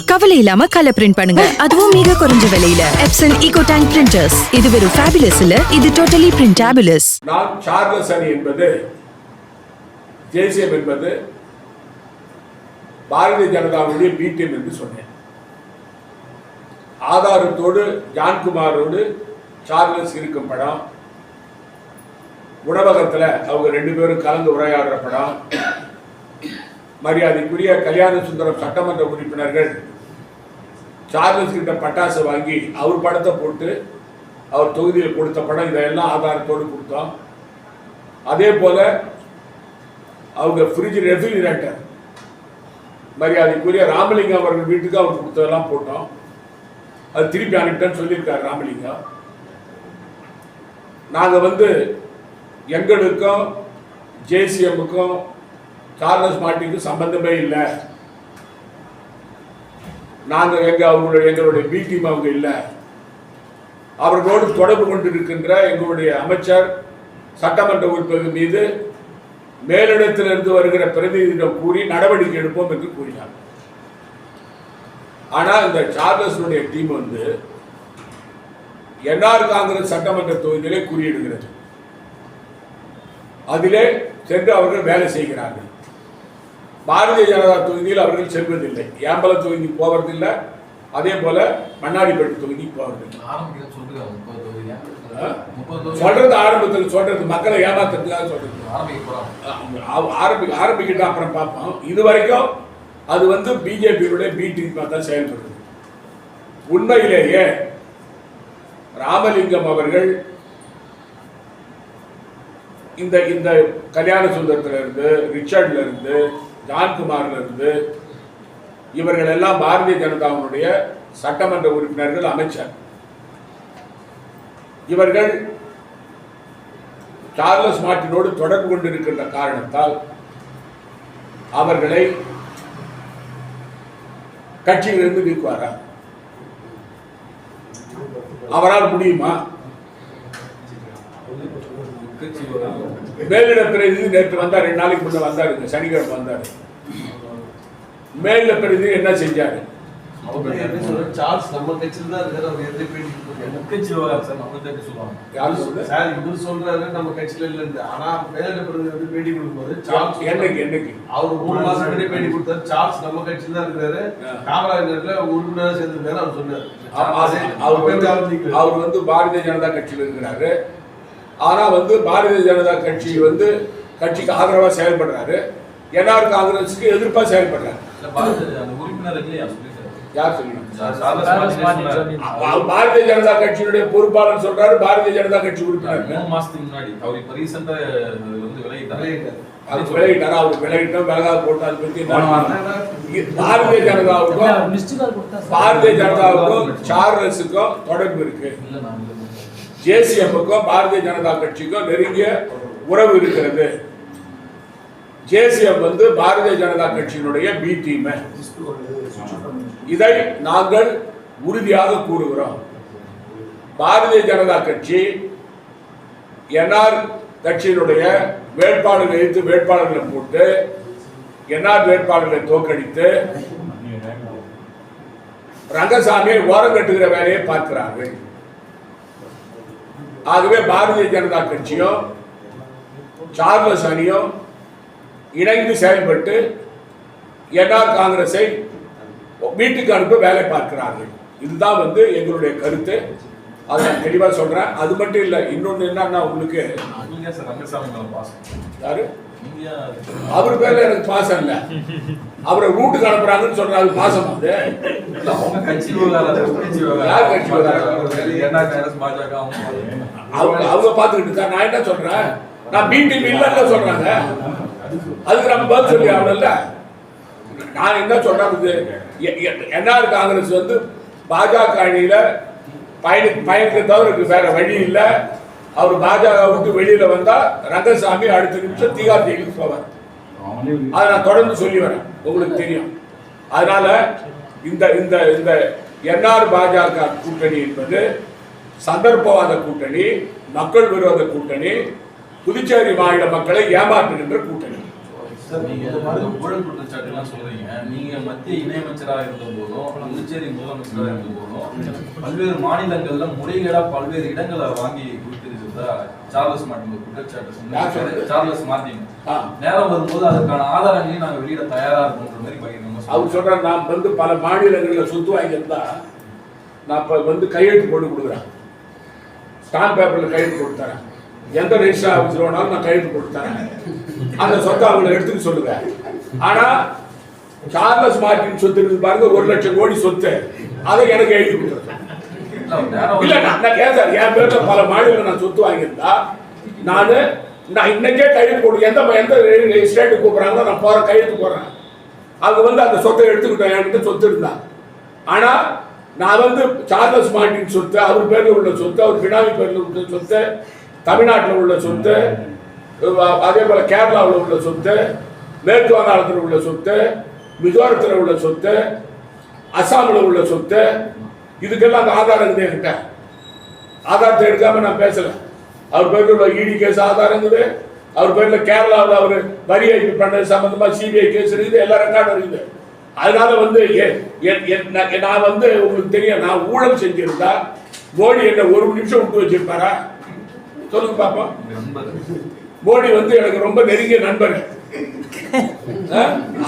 கவலை இல்லாம colour print பண்ணுங்க, அதுவும் மிக குறைஞ்ச விலையில. Epson eco tank printers. இது வெறும் ஃபேபுலஸ் இல்ல, இது டோட்டலி பிரிண்டபிளஸ். நான் சார்லஸ் அணி என்பது ஜேசிஎம் என்பது பாரதிய ஜனதாவுடைய பி டீம் என்று சொன்னேன். ஆதாரத்தோடு ஜான்குமாரோடு சார்லஸ் இருக்கும் படம், உணவகத்தில் அவங்க 2 பேரும் கலந்து உரையாடுற படம், மரியாதைக்குரிய கல்யாண சுந்தரம் சட்டமன்ற உறுப்பினர்கள் சார்லஸ் கிட்ட பட்டாசு வாங்கி அவர் படத்தை போட்டு அவர் தொகுதியில் கொடுத்த படம், இதெல்லாம் ஆதாரத்தோடு கொடுத்தோம். அதே போல அவங்க ஃப்ரிட்ஜ் ரெஃப்ரிஜரேட்டர் மரியாதைக்குரிய ராமலிங்கம் அவர்கள் வீட்டுக்கு அவர் கொடுத்ததெல்லாம் போட்டோம். அது திருப்பி அனுப்பிட்டேன்னு சொல்லியிருக்காரு ராமலிங்கம். நாங்கள் எங்களுக்கும் ஜேசிஎம்முக்கும் சார்லஸ் மார்ட்டினுக்கும் சம்பந்தமே இல்லை. நாங்கள் எங்களுடைய பி டீம் அவங்க இல்லை. அவர்களோடு தொடர்பு கொண்டிருக்கின்ற எங்களுடைய அமைச்சர் சட்டமன்ற உறுப்பினர் மீது மேலிடத்திலிருந்து வருகிற பிரதிநிதியிடம் கூறி நடவடிக்கை எடுப்போம் என்று கூறினார். ஆனால் இந்த சார்லஸுடைய டீம் என்ஆர் காங்கிரஸ் சட்டமன்ற தொகுதியிலே குறியிடுகிறது. அதிலே சென்று அவர்கள் வேலை செய்கிறார்கள். பாரதிய ஜனதா தொகுதியில் அவர்கள் செல்வதில்லை. ஏம்பலம் தொகுதி போவதில்லை, அதே போல மண்ணாடிப்பேட்டை தொகுதி போவதில்லை. சொல்றது ஆரம்பத்தில் சொல்றது மக்களை ஏமாத்துறதுக்காக சொல்றது. ஆரம்பிக்கிட்ட அப்புறம் பார்ப்போம். இதுவரைக்கும் அது பிஜேபியுடைய பி டீம் தான் செயல்படுது. உண்மையிலேயே ராமலிங்கம் அவர்கள் இந்த இந்த கல்யாண சுந்தரத்திலிருந்து, ரிச்சர்ட்ல இருந்து, ஜான்குமார்ல இருந்து இவர்கள் எல்லாம் பாரதிய ஜனதாவுடைய சட்டமன்ற உறுப்பினர்கள், அமைச்சர். இவர்கள் சார்லஸ் மார்ட்டினோடு தொடர்பு கொண்டிருக்கின்ற காரணத்தால் அவர்களை கட்சியிலிருந்து நீக்குவாரா? அவரால் முடியுமா? மேலிட பிரதிநிதி நேற்று வந்தார், 2 நாளைக்கு முன்ன வந்தாரு, சனிக்கிழமை வந்தாரு. மேலிட பிரதிநிதி என்ன செஞ்சாரு? சார்ல்ஸ் நம்ம கட்சியில தான் இருக்காரு. அவர் எந்த பேட்டி சார் நம்ம கட்சி சொல்லுவாங்க. யாரு சொல்றாரு? சார் இவரு சொல்றாரு நம்ம கட்சியில இல்ல. ஆனா மேலிட பிரதிநிதி பேட்டி கொடுக்கும்போது சார்ல்ஸ் என்னைக்கு அவர் 3 மாசம் முன்னாடி பேட்டி கொடுத்தாரு. சார்ல்ஸ் நம்ம கட்சியில தான் இருக்காரு, காமராஜர்ல உறுப்பினரா சேர்ந்திருக்காரு அவர் சொன்னாரு. அவர் பாரதிய ஜனதா கட்சியில் இருக்கிறாரு. ஆனா பாரதிய ஜனதா கட்சி கட்சிக்கு ஆதரவா செயல்படுறாரு, என்ஆர் காங்கிரஸுக்கு எதிர்ப்பா செயல்படுறாரு. யார் சொல்லணும்? பாரதிய ஜனதா கட்சியினுடைய பொறுப்பாளர் சொல்றாரு, பாரதிய ஜனதா கட்சி உறுப்பினர். 3 மாசத்துக்கு முன்னாடி அவர் இப்ப ரீசன்ட்டா விலகிட்டார். அவர் விலகிட்டோம், விலகாத போட்டு அதை பத்தி பாரதிய ஜனதாவுக்கும் சார்லஸுக்கும் தொடர்பு இருக்கு. ஜேசிஎம்முக்கும் பாரதிய ஜனதா கட்சிக்கும் நெருங்கிய உறவு இருக்கிறது. ஜேசிஎம் பாரதிய ஜனதா கட்சியினுடைய பி டீம். இதை நாங்கள் உறுதியாக கூறுகிறோம். பாரதிய ஜனதா கட்சி என்ஆர் கட்சியினுடைய வேட்பாளர்களை எதிர்த்து வேட்பாளர்களை போட்டு என்ஆர் வேட்பாளர்களை தோற்கடித்து ரங்கசாமியை ஓரம் கட்டுகிற வேலையை பார்க்கிறார்கள். ஆகவே பாரதிய ஜனதா கட்சியும் சார்லஸ் அணியும் இணைந்து செயல்பட்டு என்ஆர் காங்கிரஸை வீட்டுக்கு அனுப்ப வேலை பார்க்கிறார்கள். இதுதான் எங்களுடைய கருத்து. அதை நான் தெளிவா சொல்றேன். அது மட்டும் இல்ல, இன்னொன்னு என்னன்னா உங்களுக்கு யாரு அவர் பேர்ல எனக்கு பாசம் இல்ல, அவரை வீட்டுக்கு அனுப்புறாங்கன்னு சொல்றாரு. பாசம் அவங்க பாத்துக்கிட்டு தான். நான் என்ன சொல்றேன், நான் பி டீம் இல்லன்னு சொல்றாங்க. அதுக்கு நம்ம பதில் சொல்லி ஆகணும்ல. நான் என்ன சொல்றேன், என்ஆர் காங்கிரஸ் பாஜக அணியில பயணிக்க தவிர வேற வழி இல்லை. அவர் பாஜகவுக்கு வெளியில வந்தா ரங்கசாமி அடுத்த நிமிஷம் திகார் ஜெயிலுக்கு போவார். அதை நான் தொடர்ந்து சொல்லி வரேன், உங்களுக்கு தெரியும். அதனால இந்த இந்த இந்த என்ஆர் பாஜக கூட்டணி என்பது சந்தர்ப்பவாத கூட்டணி, மக்கள் விரோத கூட்டணி. புதுச்சேரி மாநில மக்களை ஏமாற்றுகின்ற கூட்டணி. நீங்க ஊழல் குற்றச்சாட்டு எல்லாம் சொல்றீங்க. நீங்க மத்திய இணையமைச்சராக இருந்த போதும், புதுச்சேரி முதலமைச்சராக இருந்த போதும் பல்வேறு மாநிலங்கள்ல முறைகேடா பல்வேறு இடங்களை வாங்கி கொடுத்திருக்கிறதா சார்லஸ் மார்ட்டின் குற்றச்சாட்டு. சார்லஸ் மார்ட்டின் நேரம் வரும்போது அதற்கான ஆதாரங்களையும் நாங்க வெளியிட தயாரா இருக்கோன்ற மாதிரி பகிர்ந்து அவர் சொல்ற, நான் வந்து பல மாநிலங்களில் சொத்து வாங்கியிருந்தா நான் இப்ப வந்து கையெழுத்து போட்டு கொடுக்குறேன், ஸ்டாம்ப் பேப்பர்ல கையெழுத்து போட்டு தரேன், எந்த ரெஜிஸ்டர் ஆஃபீஸர் வேணாலும் நான் கையெழுத்து போட்டு தரேன், அந்த சொத்தை அவங்களை எடுத்துக்க சொல்லுங்க. ஆனா சார்லஸ் மார்ட்டின் சொத்து இருக்கு பாருங்க, 1 லட்சம் கோடி சொத்து, அதை எனக்கு எழுதி கொடுத்துருக்கேன். இல்ல நான் கேட்கிறேன், என் பேர்ல பல மாநிலங்கள் நான் சொத்து வாங்கியிருந்தா நான் இன்னைக்கே கையெழுத்து போடு, எந்த ஸ்டேட்டுக்கு கூப்பிடுறாங்களோ நான் போற கையெழுத்து போடுறேன். அவங்க வந்து அந்த சொத்தை எடுத்துக்கிட்டோம், என்கிட்ட சொத்து இருந்தா. ஆனா நான் வந்து சார்லஸ் மார்ட்டின் சொத்து, அவர் பேர்ல உள்ள சொத்து, அவர் பினாமி பேர்ல உள்ள சொத்து, தமிழ்நாட்டில் உள்ள சொத்து, அதே போல கேரளாவில் உள்ள சொத்து, மேற்கு வங்காளத்தில் உள்ள சொத்து, மிசோரத்தில் உள்ள சொத்து, அசாமில் உள்ள சொத்து, இதுக்கெல்லாம் அந்த ஆதாரம் இருக்குது என்கிட்ட. ஆதாரத்தை எடுக்காம நான் பேசல. அவர் பேர்ல உள்ள இடி கேஸ் ஆதாரம் இருக்குது, அவர் பேர்ல கேரளாவில் அவர் வரி ஏய்ப்பு பண்ணது சம்பந்தமா சிபிஐ கேஸ் இருக்குது, எல்லா ரெக்கார்டும் இருக்குது. அதனால வந்து நான் வந்து உங்களுக்கு தெரியும், நான் ஊழல் செஞ்சிருந்தா மோடி என்ன 1 நிமிஷம் விட்டு வச்சிருப்பாரா? சொல்லுங்க பாப்போம். மோடி வந்து எனக்கு ரொம்ப நெருங்கிய நண்பர்.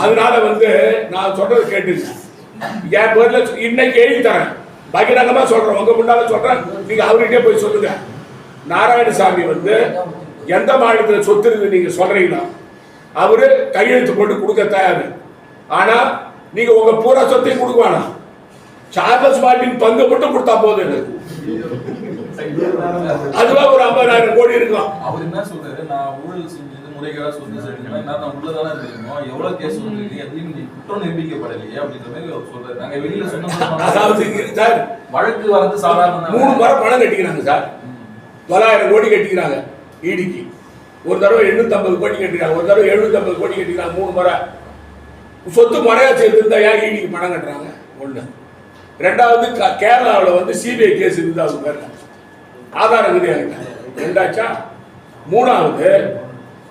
அதனால வந்து நான் சொல்றது கேட்டுங்க, என் பேர்ல இன்னைக்கு எழுதி தரேன், பகிரங்கமா சொல்றேன், உங்க முன்னால சொல்றேன், நீங்க அவர்கிட்டே போய் சொல்லுங்க. நாராயணசாமி வந்து எந்த மாநிலத்தில் சொத்து இருக்கு நீங்க சொல்றீங்களோ அவரு கையெழுத்து போட்டு கொடுக்க தயாரு. ஆனா நீங்க உங்க பூரா சொத்தையும் கொடுக்க வேணாம், சார்லஸ் மார்ட்டின் பங்கு மட்டும் கொடுத்தா போதும். அதுவா ஒரு 50,000 கோடி இருக்கும். அவர் என்ன சொல்றாரு, நான் ஊழல் செஞ்சது முறைகேடா சொத்து சேர்க்கணும், நான் உள்ளதானே இருக்கணும், எவ்வளவு கேஸ் வந்துருக்கு, எதையும் குற்றம் நிரூபிக்கப்படலையே அப்படின்ற மாதிரி அவர் சொல்றாரு. நாங்க வெளியில சொன்ன சார் வழக்கு வரது சாதாரண 3 முறை பணம் கட்டிக்கிறாங்க சார், 900 கோடி கட்டிக்கிறாங்க ஈடிக்கு. ஒரு தடவை 850 கோடி கட்டிக்கிறாங்க, ஒரு தடவை 750 கோடி கட்டிக்கிறாங்க. 3 முறை சொத்து முறையா சேர்த்துருந்தா ஏன் ஈடிக்கு பணம் கட்டுறாங்க? ஒண்ணு. ரெண்டாவது, கேரளாவில் வந்து சிபிஐ கேஸ் இருந்தா அவங்க பேர்ல ஆதாரம் கிடையாது. ரெண்டாச்சா. மூணாவது,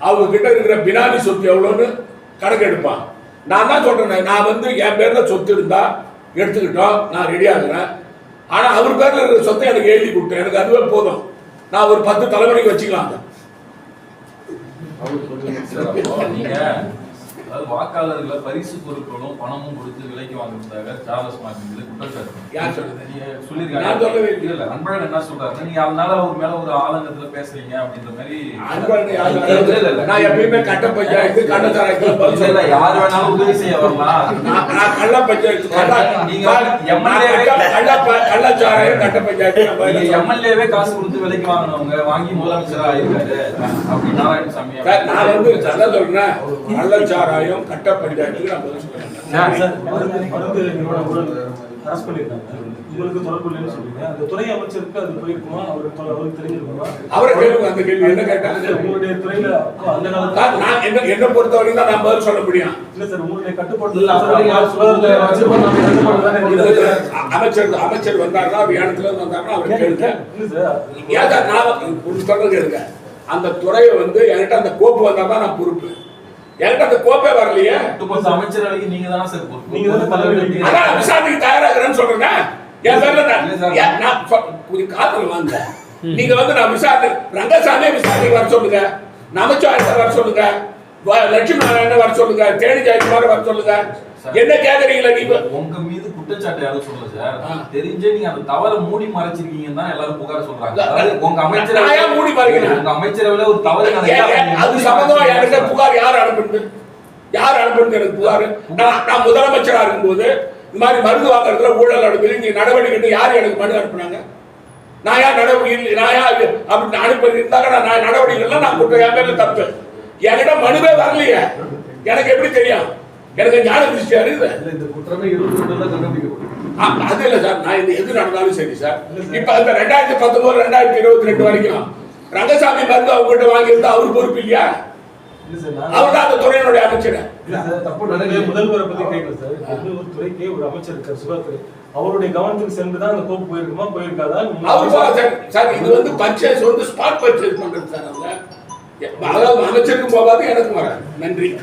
அவங்க கிட்ட இருக்கிற பினாமி சொத்து எவ்வளோன்னு கணக்கு எடுப்பான். நான் தான் சொல்றேன், நான் வந்து என் பேர்ல சொத்து இருந்தா எடுத்துக்கிட்டோம், நான் ரெடி ஆகுறேன். ஆனா அவர் பேர்ல இருக்கிற சொத்தை எனக்கு எழுதி கொடுத்தேன், எனக்கு அதுவே போதும், நான் ஒரு 10 தலைமுறைக்கு வச்சுக்கலாம். நீங்க அதாவது வாக்காளர்களை பரிசு பொருட்களும் பணமும் கொடுத்து விலைக்கு வாங்குறதாக சார்லஸ் மார்ட்டின் மீது குற்றச்சாட்டு. யார் சொல்றது? நீங்க சொல்லிருக்காங்க. இல்ல அன்பழகன் என்ன சொல்றாரு, நீங்க அதனால அவர் மேல ஒரு ஆதங்கத்துல பேசுறீங்க அப்படின்ற மாதிரி. நான் எப்பயுமே கட்ட பஞ்சாயத்து கள்ளச்சாராயத்துல யார் வேணாலும் உதவி செய்ய வரலாம். நான் கள்ள பஞ்சாயத்து கள்ளச்சாராயம் கட்ட பஞ்சாயத்து எம்எல்ஏவே காசு கொடுத்து விலைக்கு வாங்கினவங்க வாங்கி முதலமைச்சரா ஆயிருக்காரு அப்படின்னு நாராயணசாமி. நான் வந்து சொல்றேன், கள்ளச்சாராயம் கட்ட பஞ்சாயத்துக்கு நான் பதில் உங்களுக்கு தொடர்பு இல்லைன்னு சொல்றீங்க, அந்த துறை அமைச்சருக்கு அது போயிருக்குமா? அவருக்கு தெரிஞ்சிருக்குமா? அவரை கேளுங்க, அந்த கேள்வி என்ன கேட்டாங்க. உங்களுடைய துறையில அந்த காலத்துல என்ன பொறுத்த வரைக்கும் தான் நான் பதில் சொல்ல முடியும். இல்ல சார், உங்களுடைய கட்டுப்பாடு அமைச்சர் வந்தாருன்னா வியானத்துல இருந்து வந்தாருன்னா அவர் கேளுங்க. ஏதா நான் சொல்றது கேளுங்க, அந்த துறையை வந்து என்கிட்ட அந்த கோப்பு வந்தாதான் நான் பொறுப்பு. என்கிட்ட அந்த கோப்பே வரலையே. அமைச்சர் வேலைக்கு நீங்க தான் சார் பொறுப்பு. நீங்க தான் தலைவர். அதான் விசாரணைக்கு தயாராகிறேன்னு சொல்றேன். என் பேர்ல நான் காதல் வாங்க. நீங்க வந்து நான் விசாரணை ரங்கசாமியை விசாரணைக்கு வர சொல்லுங்க, நமச்சிவாயத்தை வர சொல்லுங்க, லட்சுமி நாராயண வர சொல்லுங்க, தேனி ஜெயக்குமார் வர சொல்லுங்க. என்ன கேக்குறீங்களா? நீங்க உங்க மீது குற்றச்சாட்டு யாரும் சொல்ல சார், தெரிஞ்சே நீங்க அந்த தவறை மூடி மறைச்சிருக்கீங்கன்னு தான் எல்லாரும் புகார் சொல்றாங்க. உங்க அமைச்சரவையா மூடி மறைக்கிறேன்? உங்க அமைச்சரவையில ஒரு தவறு அது சம்பந்தமா என்கிட்ட புகார் யார் அனுப்புறது? யார் அனுப்புறது எனக்கு புகார்? நான் முதலமைச்சரா இருக்கும்போது இந்த மாதிரி மருந்து வாங்குறதுல ஊழல் நடக்குது, நீங்க நடவடிக்கை யார் எனக்கு மனு அனுப்புனாங்க? நான் யார் நடவடிக்கை அப்படி அனுப்பி இருந்தாங்க, நான் நடவடிக்கைலாம் நான் கொடுத்த என் பேர்ல தப்பு. என்கிட்ட மனுவே வரலையே, எனக்கு எப்படி தெரியும்? எனக்கு ஞான திருஷ்டியா இருக்குது. இந்த குற்றமே 22 தான் கண்டுபிடிக்கப்பட்டது. அது இல்ல சார், நான் இது எது நடந்தாலும் சரி சார். இப்ப அந்த 2019 2022 வரைக்கும் ரங்கசாமி மருந்து அவங்க கிட்ட வாங்கியிருந்தா அவரு பொறுப்பு இல்லையா? அவர் தான் அந்த துறையினுடைய அமைச்சர். முதல்வரை பத்தி கேட்கல சார், ஒரு துறைக்கே ஒரு அமைச்சர் இருக்கார் சுகாதாரத்துறை, அவருடைய கவனத்துக்கு சென்றுதான் அந்த கோப்பு போயிருக்குமா போயிருக்காதா? அவர் சார் இது வந்து பர்ச்சேஸ் வந்து ஸ்பாட் பர்ச்சேஸ் பண்றது சார். அவங்க அதாவது அமைச்சருக்கும் போகாது, எனக்கும் வராது. நன்றி.